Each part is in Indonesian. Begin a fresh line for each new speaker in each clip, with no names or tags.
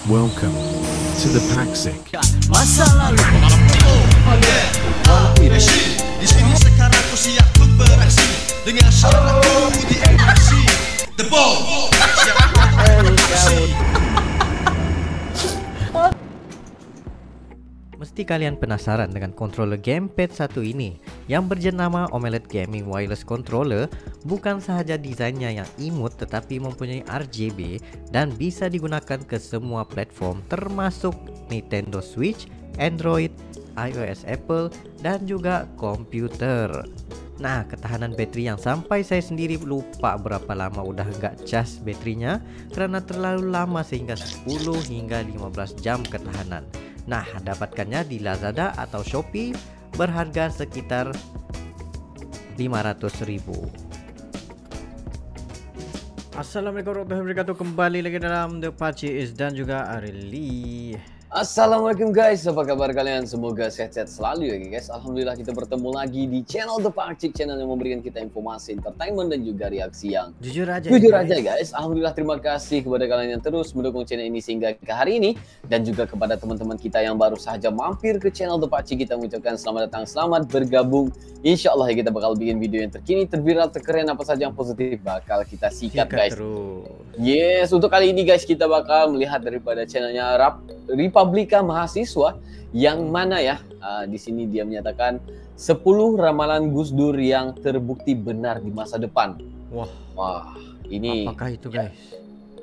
Welcome to the Paksik.
Masa lalu
Di sini sekarang ku siap untuk beraksi dengan syaratku di MRC The Ball siap beraksi.
Mesti kalian penasaran dengan controller gamepad satu ini yang berjenama OLED Gaming Wireless Controller. Bukan sahaja desainnya yang imut tetapi mempunyai RGB dan bisa digunakan ke semua platform termasuk Nintendo Switch, Android, iOS Apple dan juga komputer. Nah, ketahanan bateri yang sampai saya sendiri lupa berapa lama udah nggak cas baterinya karena terlalu lama sehingga 10 hingga 15 jam ketahanan. Nah, dapatkannya di Lazada atau Shopee berharga sekitar 500.000. Assalamualaikum warahmatullahi wabarakatuh. Kembali lagi dalam The Pacis dan juga Arili.
Assalamualaikum guys, apa kabar kalian? Semoga sehat-sehat selalu ya guys. Alhamdulillah kita bertemu lagi di channel The Pakcik, channel yang memberikan kita informasi, entertainment dan juga reaksi yang
Jujur aja
guys. Alhamdulillah, terima kasih kepada kalian yang terus mendukung channel ini sehingga ke hari ini. Dan juga kepada teman-teman kita yang baru saja mampir ke channel The Pakcik, kita mengucapkan selamat datang, selamat bergabung. Insya Allah ya, kita bakal bikin video yang terkini, terviral, terkeren, apa saja yang positif bakal kita sikat guys. Yes, untuk kali ini guys kita bakal melihat daripada channelnya Republika Mahasiswa yang mana ya di sini dia menyatakan 10 ramalan Gus Dur yang terbukti benar di masa depan. Wah, ini
apakah itu guys?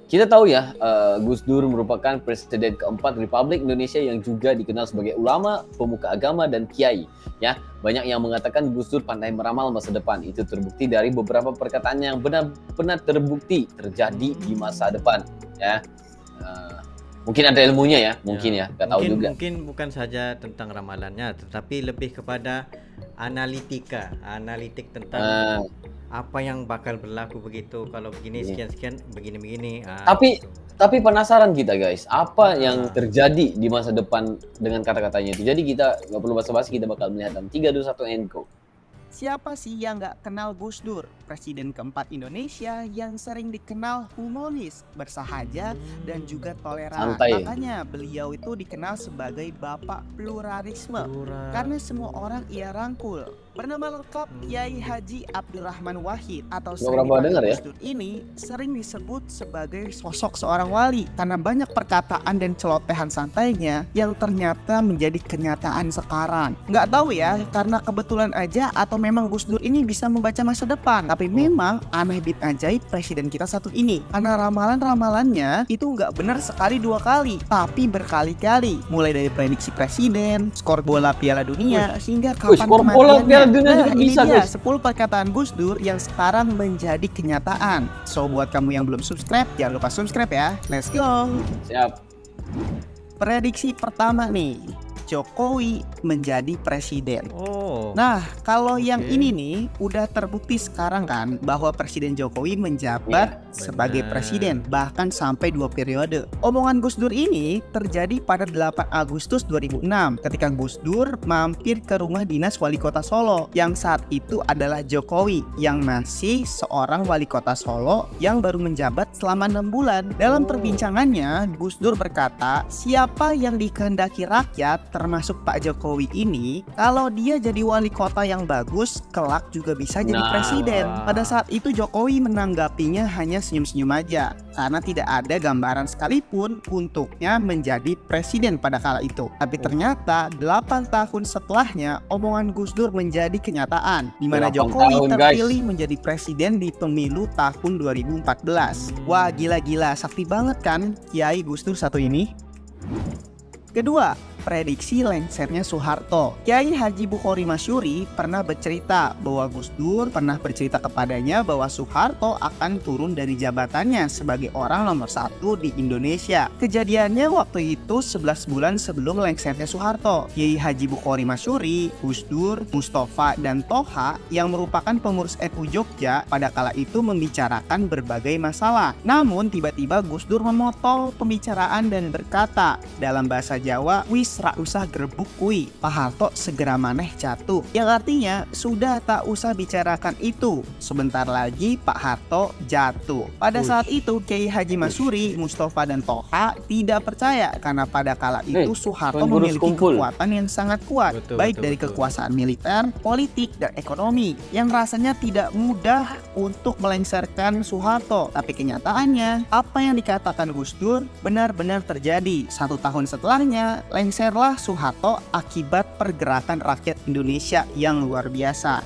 Kita tahu ya, Gus Dur merupakan presiden keempat Republik Indonesia yang juga dikenal sebagai ulama, pemuka agama dan kiai. Ya, banyak yang mengatakan Gus Dur pandai meramal masa depan. Itu terbukti dari beberapa perkataan yang benar-benar terbukti terjadi di masa depan. Ya, mungkin ada ilmunya ya, mungkin ya, nggak tahu juga.
Mungkin bukan saja tentang ramalannya, tetapi lebih kepada analitik tentang apa yang bakal berlaku begitu kalau begini sekian begini.
Tapi penasaran kita guys, apa yang terjadi di masa depan dengan kata-katanya itu. Jadi kita nggak perlu basa-basi, kita bakal melihat dalam 3, 2, 1 and go.
Siapa sih yang gak kenal Gus Dur? Presiden keempat Indonesia yang sering dikenal humoris, bersahaja, dan juga toleran.
Santai.
Makanya beliau itu dikenal sebagai Bapak Pluralisme. Karena semua orang ia rangkul. Bernama lengkap Kiai Haji Abdurrahman Wahid atau sering dipanggil Gus Dur ini sering disebut sebagai sosok seorang wali karena banyak perkataan dan celotehan santainya yang ternyata menjadi kenyataan sekarang. Nggak tahu ya, karena kebetulan aja atau memang Gus Dur ini bisa membaca masa depan. Tapi memang aneh bit ajaib presiden kita satu ini, karena ramalan-ramalannya itu nggak benar sekali dua kali, tapi berkali-kali. Mulai dari prediksi presiden, skor bola Piala Dunia, hingga kapan kematiannya. Nah, ini dia 10 perkataan Gus Dur yang sekarang menjadi kenyataan. So buat kamu yang belum subscribe, jangan lupa subscribe ya. Let's go.
Siap.
Prediksi pertama nih, Jokowi menjadi presiden. Nah, kalau yang ini nih udah terbukti sekarang kan bahwa Presiden Jokowi menjabat sebagai presiden bahkan sampai 2 periode. Omongan Gus Dur ini terjadi pada 8 Agustus 2006 ketika Gus Dur mampir ke rumah dinas wali kota Solo yang saat itu adalah Jokowi yang masih seorang wali kota Solo yang baru menjabat selama 6 bulan. Dalam perbincangannya, Gus Dur berkata, siapa yang dikehendaki rakyat termasuk Pak Jokowi ini, kalau dia jadi wali kota yang bagus, kelak juga bisa jadi presiden. Pada saat itu Jokowi menanggapinya hanya senyum-senyum aja karena tidak ada gambaran sekalipun untuknya menjadi presiden pada kala itu. Tapi ternyata 8 tahun setelahnya omongan Gus Dur menjadi kenyataan, di mana Jokowi terpilih menjadi presiden di pemilu tahun 2014. Wah, gila-gila, sakti banget kan Kiai Gus Dur satu ini. Kedua, prediksi lengsernya Soeharto. Kiai Haji Bukhari Masyuri pernah bercerita bahwa Gus Dur pernah bercerita kepadanya bahwa Soeharto akan turun dari jabatannya sebagai orang nomor 1 di Indonesia. Kejadiannya waktu itu 11 bulan sebelum lengsernya Soeharto. Kiai Haji Bukhari Masyuri, Gus Dur, Mustafa, dan Toha yang merupakan pengurus NU Jogja pada kala itu membicarakan berbagai masalah. Namun tiba-tiba Gus Dur memotong pembicaraan dan berkata dalam bahasa Jawa, "Wis wis rak usah gerbuk kui, Pak Harto segera maneh jatuh. Yang artinya sudah tak usah bicarakan itu. Sebentar lagi Pak Harto jatuh. Pada saat itu Kiai Haji Masuri, Mustafa dan Toha tidak percaya karena pada kala itu Soeharto memiliki kekuatan yang sangat kuat, baik dari kekuasaan militer, politik, dan ekonomi yang rasanya tidak mudah untuk melengsarkan Soeharto. Tapi kenyataannya apa yang dikatakan Gus Dur benar-benar terjadi. 1 tahun setelahnya lengserlah Soeharto akibat pergerakan rakyat Indonesia yang luar biasa.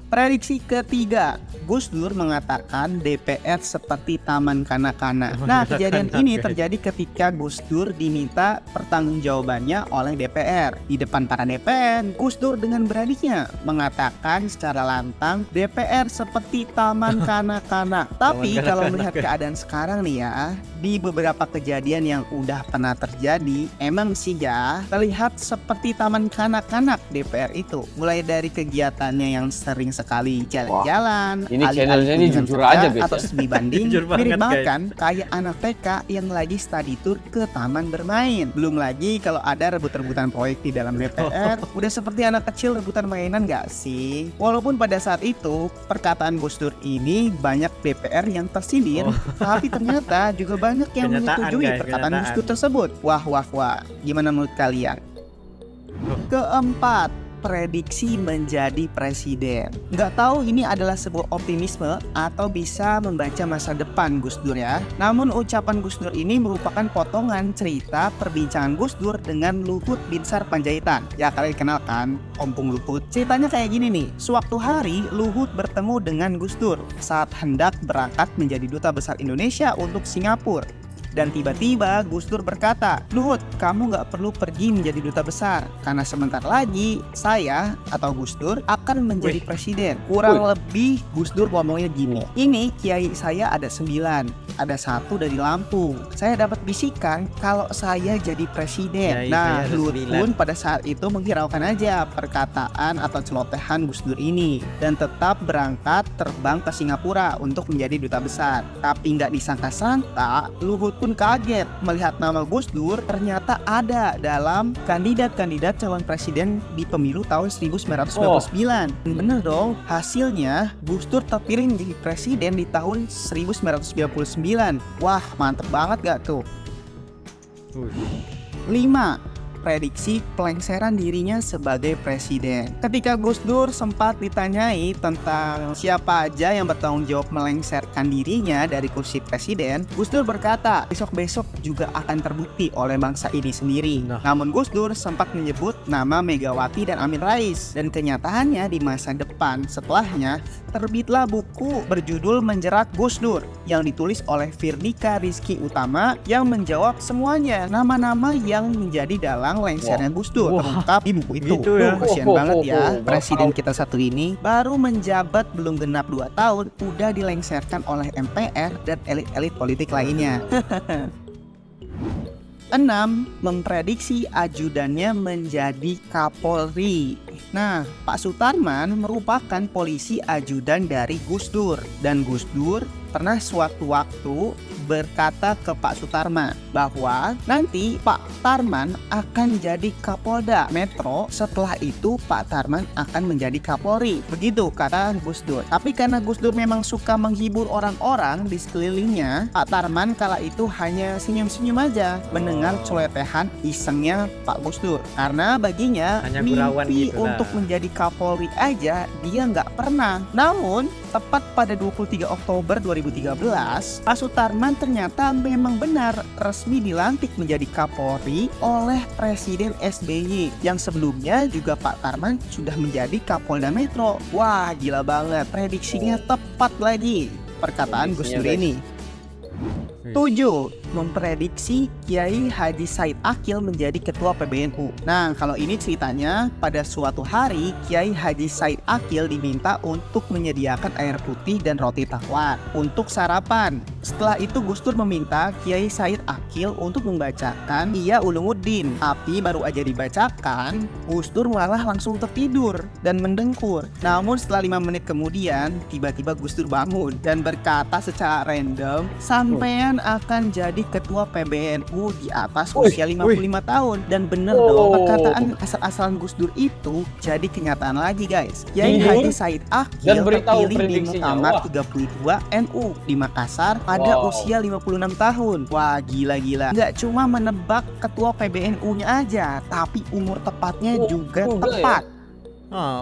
Prediksi ketiga, Gus Dur mengatakan DPR seperti taman kanak-kanak. Nah, kejadian ini terjadi ketika Gus Dur diminta pertanggungjawabannya oleh DPR. Di depan para DPR, Gus Dur dengan beraninya mengatakan secara lantang DPR seperti taman kanak-kanak. Tapi kalau melihat keadaan sekarang nih ya, di beberapa kejadian yang udah pernah terjadi, emang sih ya terlihat seperti taman kanak-kanak DPR itu. Mulai dari kegiatannya yang sering sekali jalan-jalan,
ini channelnya ini jujur aja
atau studi banding, mirip banget kan kayak anak TK yang lagi study tour ke taman bermain. Belum lagi kalau ada rebut-rebutan proyek di dalam DPR, udah seperti anak kecil rebutan mainan gak sih? Walaupun pada saat itu perkataan Gus Dur ini banyak DPR yang tersindir, tapi ternyata juga banyak yang menyetujui perkataan Gus Dur tersebut. Wah, gimana menurut kalian? Keempat, prediksi menjadi presiden. Nggak tahu ini adalah sebuah optimisme atau bisa membaca masa depan Gus Dur ya. Namun ucapan Gus Dur ini merupakan potongan cerita perbincangan Gus Dur dengan Luhut Binsar Panjaitan. Ya kalian kenal kan Ompong Luhut. Ceritanya kayak gini nih. Suatu hari Luhut bertemu dengan Gus Dur saat hendak berangkat menjadi duta besar Indonesia untuk Singapura. Dan tiba-tiba Gus Dur berkata, Luhut, kamu nggak perlu pergi menjadi duta besar, karena sebentar lagi saya atau Gus Dur akan menjadi presiden. Kurang lebih Gus Dur ngomongnya gini, ini kiai saya ada 9, ada 1 dari Lampung. Saya dapat bisikan kalau saya jadi presiden. Nah, Luhut pun pada saat itu menghiraukan aja perkataan atau celotehan Gus Dur ini dan tetap berangkat terbang ke Singapura untuk menjadi duta besar. Tapi nggak disangka-sangka, Luhut pun kaget melihat nama Gus Dur ternyata ada dalam kandidat-kandidat calon presiden di pemilu tahun 1999. Bener dong, hasilnya Gus Dur terpilih menjadi presiden di tahun 1999. Wah, mantep banget gak tuh? 5. Prediksi pelengseran dirinya sebagai presiden. Ketika Gus Dur sempat ditanyai tentang siapa aja yang bertanggung jawab melengserkan dirinya dari kursi presiden, Gus Dur berkata, besok-besok juga akan terbukti oleh bangsa ini sendiri. Namun Gus Dur sempat menyebut nama Megawati dan Amin Rais. Dan kenyataannya di masa depan setelahnya, terbitlah buku berjudul Menjerat Gus Dur yang ditulis oleh Firdika Rizky Utama yang menjawab semuanya nama-nama yang menjadi dalang lengsernya Gus Dur terungkap di buku itu. Kasian banget ya, presiden kita satu ini baru menjabat belum genap 2 tahun udah dilengserkan oleh MPR dan elit-elit politik lainnya. 6. Memprediksi ajudannya menjadi Kapolri. Nah, Pak Sutarman merupakan polisi ajudan dari Gus Dur. Dan Gus Dur pernah suatu waktu berkata ke Pak Sutarman bahwa nanti Pak Tarman akan jadi Kapolda Metro, setelah itu Pak Tarman akan menjadi Kapolri. Begitu kata Gus Dur. Tapi karena Gus Dur memang suka menghibur orang-orang di sekelilingnya, Pak Tarman kala itu hanya senyum-senyum aja mendengar celotehan isengnya Pak Gus Dur. Karena baginya hanya mimpi gitu untuk menjadi Kapolri aja dia nggak pernah. Namun tepat pada 23 Oktober 2013, Pak Sutarman ternyata memang benar resmi dilantik menjadi Kapolri oleh Presiden SBY yang sebelumnya juga Pak Tarman sudah menjadi Kapolda Metro. Wah, gila banget, prediksinya tepat lagi perkataan Gus Dur ini. 7. Memprediksi Kiai Haji Said Akil menjadi ketua PBNU. Nah, kalau ini ceritanya pada suatu hari Kiai Haji Said Akil diminta untuk menyediakan air putih dan roti tawar untuk sarapan. Setelah itu Gus Dur meminta Kiai Said Akil untuk membacakan Ihya Ulumuddin. Tapi baru aja dibacakan, Gus Dur malah langsung tertidur dan mendengkur. Namun setelah 5 menit kemudian, tiba-tiba Gus Dur bangun dan berkata secara random, "Sampean akan jadi ketua PBNU di atas usia 55 tahun. Dan bener dong, perkataan asal-asalan Gus Dur itu jadi kenyataan lagi guys. Kiai Haji Said Akil terpilih di Muktamar 32 NU di Makassar pada usia 56 tahun. Wah, gila-gila. Nggak cuma menebak ketua PBNU-nya aja, tapi umur tepatnya juga tepat.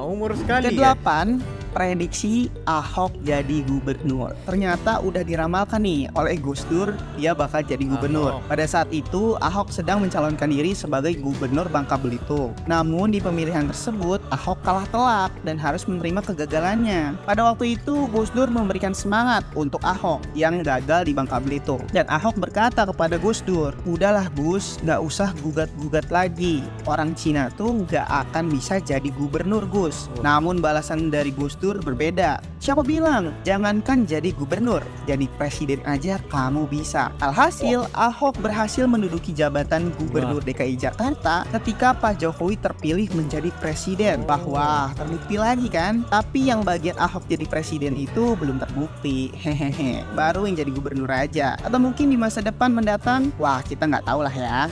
Umur sekali.
Kedelapan, prediksi Ahok jadi gubernur. Ternyata udah diramalkan nih oleh Gus Dur, dia bakal jadi gubernur. Pada saat itu Ahok sedang mencalonkan diri sebagai gubernur Bangka Belitung. Namun di pemilihan tersebut Ahok kalah telak dan harus menerima kegagalannya. Pada waktu itu Gus Dur memberikan semangat untuk Ahok yang gagal di Bangka Belitung. Dan Ahok berkata kepada Gus Dur, udahlah Gus, gak usah gugat-gugat lagi. Orang Cina tuh gak akan bisa jadi gubernur Gus. Namun balasan dari Gus Dur berbeda. Siapa bilang jangankan jadi gubernur, jadi presiden aja kamu bisa. Alhasil Ahok berhasil menduduki jabatan gubernur DKI Jakarta ketika Pak Jokowi terpilih menjadi presiden. Wah, terbukti lagi kan? Tapi yang bagian Ahok jadi presiden itu belum terbukti. Hehehe. Baru yang jadi gubernur aja. Atau mungkin di masa depan mendatang, wah kita nggak tahu lah ya.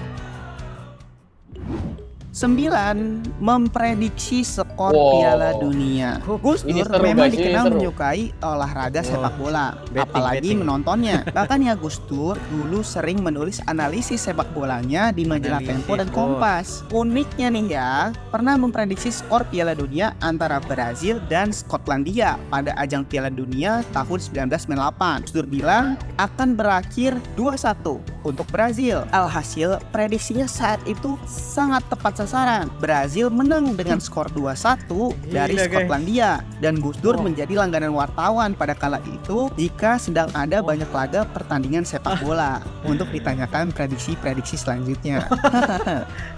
9. Memprediksi skor Piala Dunia. Gus Dur memang dikenal menyukai olahraga sepak bola, apalagi menontonnya. Bahkan ya Gus Dur dulu sering menulis analisis sepak bolanya di majalah Tempo dan Kompas. Uniknya nih ya, pernah memprediksi skor Piala Dunia antara Brazil dan Skotlandia pada ajang Piala Dunia tahun 1998. Gus Dur bilang akan berakhir 2-1 untuk Brazil. Alhasil prediksinya saat itu sangat tepat sasaran. Brazil menang dengan skor 2-1 dari Skotlandia dan Gus Dur menjadi langganan wartawan pada kala itu jika sedang ada banyak laga pertandingan sepak bola untuk ditanyakan prediksi-prediksi selanjutnya.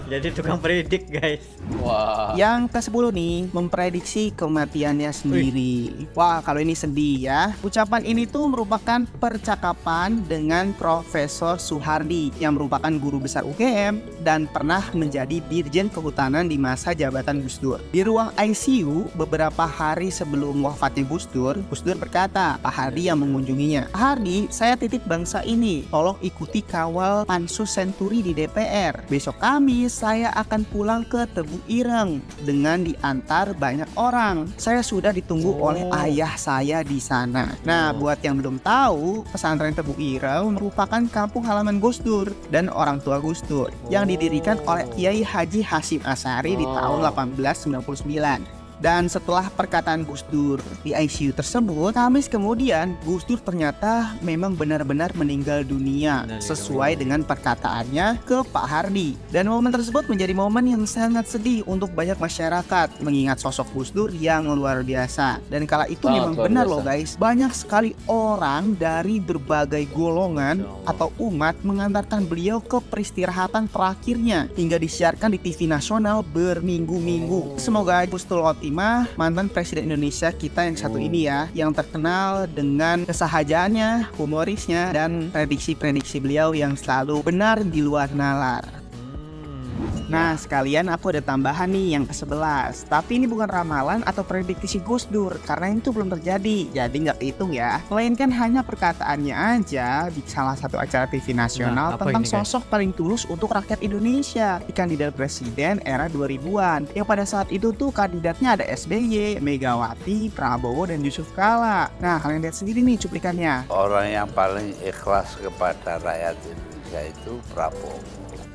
Jadi tukang predik guys.
Yang ke-10 nih, memprediksi kematiannya sendiri. Wah, kalau ini sedih ya. Ucapan ini tuh merupakan percakapan dengan Profesor Soehardi yang merupakan guru besar UGM dan pernah menjadi Dirjen Kehutanan di masa jabatan Gus Dur. Di ruang ICU beberapa hari sebelum wafatnya Gus Dur berkata, Pak Hardi yang mengunjunginya, Pak Hardi, saya titip bangsa ini, tolong ikuti kawal Pansus Senturi di DPR. Besok Kamis saya akan pulang ke Tebu Ireng dengan diantar banyak orang. Saya sudah ditunggu oleh ayah saya di sana. Nah, buat yang belum tahu, pesantren Tebu Ireng merupakan kampung halaman Gus Dur dan orang tua Gus Dur yang didirikan oleh Kiai Haji Hasyim Asy'ari di tahun 1899. Dan setelah perkataan Gus Dur di ICU tersebut, Kamis kemudian Gus Dur ternyata memang benar-benar meninggal dunia sesuai dengan perkataannya ke Pak Hardi. Dan momen tersebut menjadi momen yang sangat sedih untuk banyak masyarakat mengingat sosok Gus Dur yang luar biasa. Dan kala itu memang benar loh guys, banyak sekali orang dari berbagai golongan atau umat mengantarkan beliau ke peristirahatan terakhirnya hingga disiarkan di TV nasional berminggu-minggu. Semoga Husnul Khotimah, mantan Presiden Indonesia kita yang satu ini ya, yang terkenal dengan kesahajaannya, humorisnya, dan prediksi-prediksi beliau yang selalu benar di luar nalar. Nah, sekalian aku ada tambahan nih yang ke-11. Tapi ini bukan ramalan atau prediksi Gus Dur karena itu belum terjadi, jadi nggak kehitung ya. Melainkan hanya perkataannya aja di salah satu acara TV nasional tentang sosok paling tulus untuk rakyat Indonesia di kandidat presiden era 2000-an. Yang pada saat itu tuh kandidatnya ada SBY, Megawati, Prabowo, dan Yusuf Kala. Nah, kalian lihat sendiri nih cuplikannya.
Orang yang paling ikhlas kepada rakyat Indonesia itu Prabowo.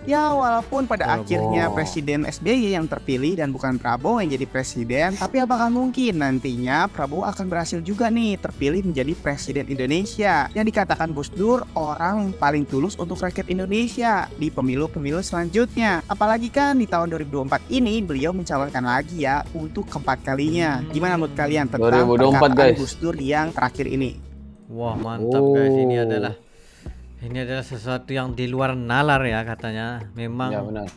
Ya, walaupun pada akhirnya Presiden SBY yang terpilih dan bukan Prabowo yang jadi presiden, tapi apakah mungkin nantinya Prabowo akan berhasil juga nih terpilih menjadi Presiden Indonesia yang dikatakan Gus Dur orang paling tulus untuk rakyat Indonesia di pemilu-pemilu selanjutnya. Apalagi kan di tahun 2024 ini beliau mencalonkan lagi ya untuk keempat kalinya. Gimana menurut kalian tentang perkataan Gus Dur yang terakhir ini?
Wah, mantap guys, ini adalah sesuatu yang di luar nalar ya katanya. Memang ya, benar.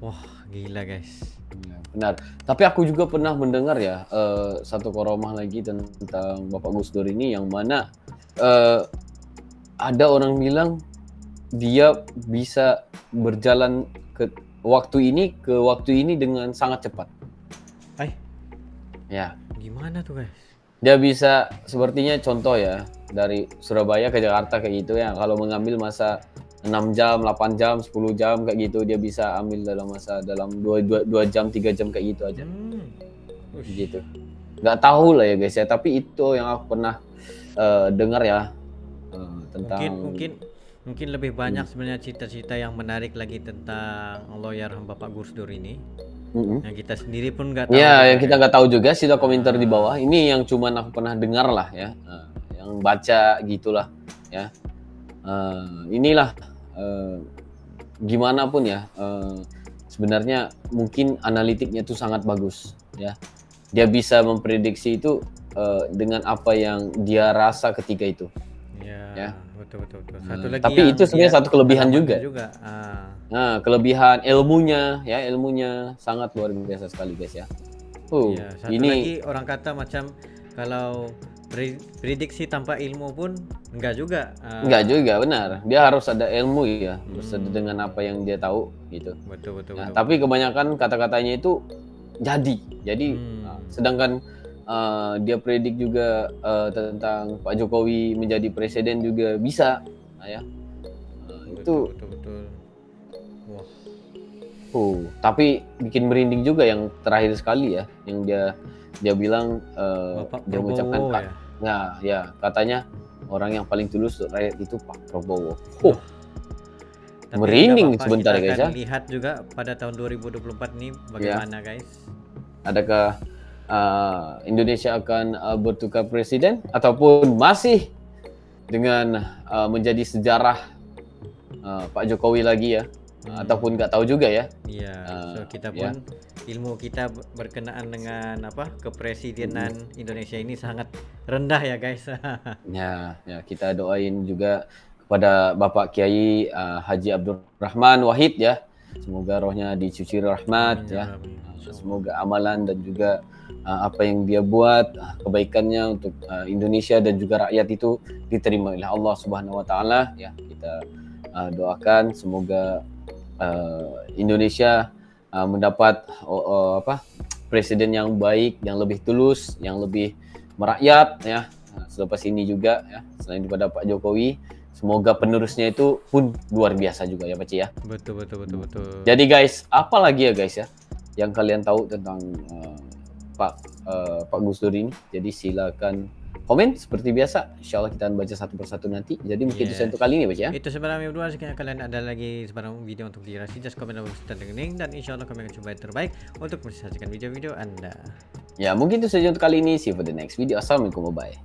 Wah, gila guys.
Ya, benar. Tapi aku juga pernah mendengar ya satu koromah lagi tentang Bapak Gus Dur ini yang mana ada orang bilang dia bisa berjalan ke waktu ini dengan sangat cepat. Ya.
Gimana tuh guys?
Dia bisa sepertinya contoh ya dari Surabaya ke Jakarta kayak gitu ya. Kalau mengambil masa 6 jam, 8 jam, 10 jam kayak gitu dia bisa ambil dalam 2 jam, 3 jam kayak gitu aja. Gitu. Nggak tahu lah ya guys ya, tapi itu yang aku pernah dengar ya tentang
mungkin lebih banyak sebenarnya cita-cita yang menarik lagi tentang lawyer Bapak Gus Dur ini. Yang kita sendiri pun nggak tahu.
Ya, yang kita nggak tahu juga, sila komentar di bawah. Ini yang cuman aku pernah dengar lah ya, yang baca gitulah ya. Inilah gimana pun ya, sebenarnya mungkin analitiknya itu sangat bagus ya. Dia bisa memprediksi itu dengan apa yang dia rasa ketika itu. Ya.
Betul. Satu lagi
tapi itu sebenarnya satu kelebihan juga. Nah, kelebihan ilmunya sangat luar biasa sekali guys ya.
Satu lagi orang kata macam kalau prediksi tanpa ilmu pun enggak juga.
Enggak juga, benar. Dia harus ada ilmu ya, harus ada dengan apa yang dia tahu gitu.
Betul.
Tapi kebanyakan kata-katanya itu jadi. Sedangkan dia predik juga tentang Pak Jokowi menjadi presiden juga bisa, ya. Itu
betul. Wah.
Tapi bikin merinding juga yang terakhir sekali ya, yang dia bilang dia mengucapkan ya katanya orang yang paling tulus untuk rakyat itu Pak Prabowo. Merinding sebentar guys ya.
Lihat juga pada tahun 2024 ini bagaimana guys.
Adakah Indonesia akan bertukar presiden ataupun masih dengan menjadi sejarah Pak Jokowi lagi ya, ataupun nggak tahu juga ya.
Iya. So kita pun ilmu kita berkenaan dengan kepresidenan Indonesia ini sangat rendah ya guys.
ya kita doain juga kepada Bapak Kiai Haji Abdurrahman Wahid ya, semoga rohnya dicuci rahmat ya. Semoga amalan dan juga apa yang dia buat, kebaikannya untuk Indonesia dan juga rakyat itu diterima oleh Allah Subhanahu wa taala ya. Kita doakan semoga Indonesia mendapat presiden yang baik, yang lebih tulus, yang lebih merakyat ya. Selepas ini juga ya, selain daripada Pak Jokowi, semoga penerusnya itu pun luar biasa juga ya Pak Ci ya.
Betul.
Jadi guys, apa lagi ya guys ya yang kalian tahu tentang Pak Gus Dur ini? Jadi silakan komen seperti biasa. Insyaallah kita akan baca satu persatu nanti. Jadi mungkin itu untuk kali ini Pak ya.
Itu sebenarnya berdua, sekiranya kalian ada lagi sebarang video untuk dirasi, just komen dan link, dan insyaallah kami akan coba yang terbaik untuk mensajikan video-video Anda.
Ya mungkin itu saja untuk kali ini. See you for the next video. Assalamualaikum, bye.